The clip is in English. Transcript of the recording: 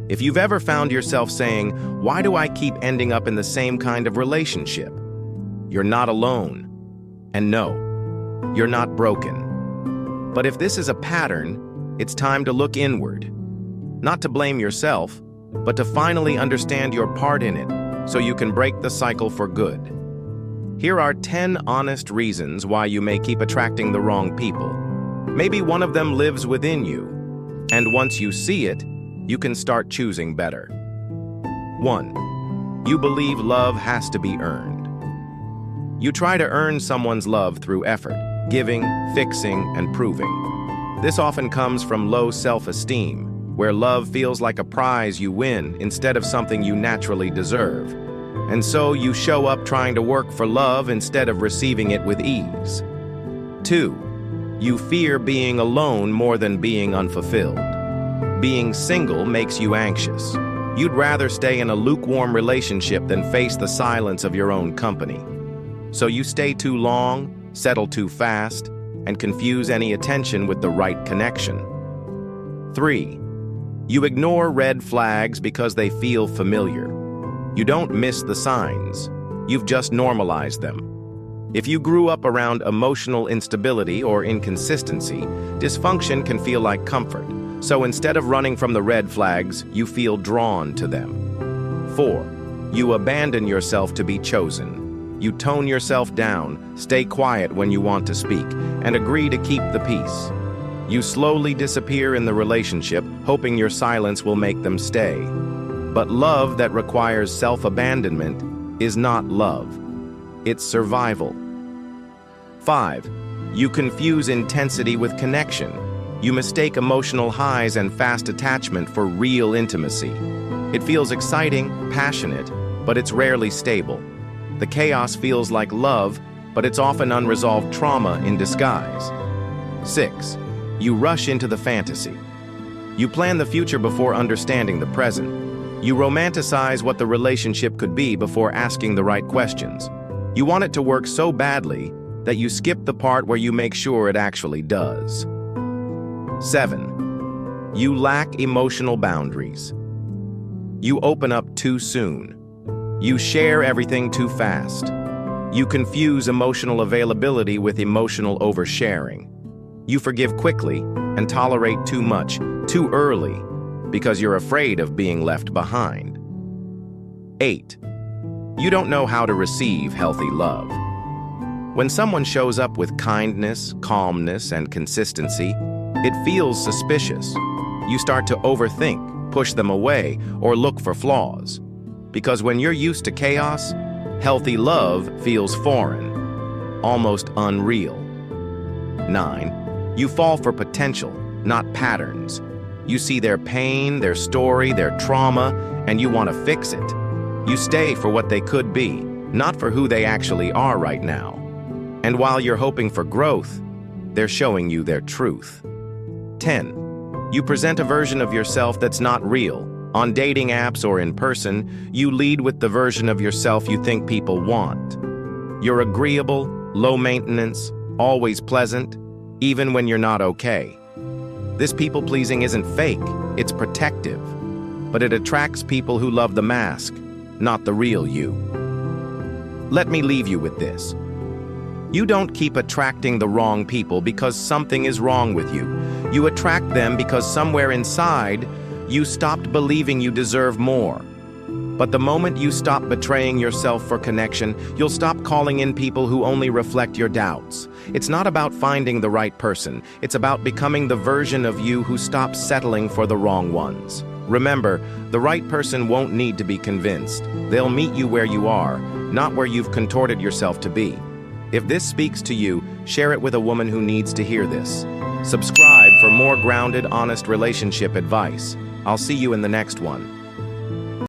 If you've ever found yourself saying, "Why do I keep ending up in the same kind of relationship?" You're not alone. And no, you're not broken. But if this is a pattern, it's time to look inward. Not to blame yourself, but to finally understand your part in it so you can break the cycle for good. Here are 10 honest reasons why you may keep attracting the wrong people. Maybe one of them lives within you, and once you see it, you can start choosing better. 1. You believe love has to be earned. You try to earn someone's love through effort, giving, fixing, and proving. This often comes from low self-esteem, where love feels like a prize you win instead of something you naturally deserve. And so you show up trying to work for love instead of receiving it with ease. 2. You fear being alone more than being unfulfilled. Being single makes you anxious. You'd rather stay in a lukewarm relationship than face the silence of your own company. So you stay too long, settle too fast, and confuse any attention with the right connection. 3. You ignore red flags because they feel familiar. You don't miss the signs. You've just normalized them. If you grew up around emotional instability or inconsistency, dysfunction can feel like comfort. So instead of running from the red flags, you feel drawn to them. 4. You abandon yourself to be chosen. You tone yourself down, stay quiet when you want to speak, and agree to keep the peace. You slowly disappear in the relationship, hoping your silence will make them stay. But love that requires self-abandonment is not love. It's survival. 5. You confuse intensity with connection. You mistake emotional highs and fast attachment for real intimacy. It feels exciting, passionate, but it's rarely stable. The chaos feels like love, but it's often unresolved trauma in disguise. 6. You rush into the fantasy. You plan the future before understanding the present. You romanticize what the relationship could be before asking the right questions. You want it to work so badly that you skip the part where you make sure it actually does. 7. You lack emotional boundaries. You open up too soon. You share everything too fast. You confuse emotional availability with emotional oversharing. You forgive quickly and tolerate too much, too early, because you're afraid of being left behind. 8. You don't know how to receive healthy love. When someone shows up with kindness, calmness, and consistency, it feels suspicious. You start to overthink, push them away, or look for flaws. Because when you're used to chaos, healthy love feels foreign, almost unreal. 9. You fall for potential, not patterns. You see their pain, their story, their trauma, and you want to fix it. You stay for what they could be, not for who they actually are right now. And while you're hoping for growth, they're showing you their truth. 10. You present a version of yourself that's not real. On dating apps or in person, you lead with the version of yourself you think people want. You're agreeable, low maintenance, always pleasant, even when you're not okay. This people-pleasing isn't fake, it's protective. But it attracts people who love the mask, not the real you. Let me leave you with this. You don't keep attracting the wrong people because something is wrong with you. You attract them because somewhere inside, you stopped believing you deserve more. But the moment you stop betraying yourself for connection, you'll stop calling in people who only reflect your doubts. It's not about finding the right person. It's about becoming the version of you who stops settling for the wrong ones. Remember, the right person won't need to be convinced. They'll meet you where you are, not where you've contorted yourself to be. If this speaks to you, share it with a woman who needs to hear this. Subscribe for more grounded, honest relationship advice. I'll see you in the next one.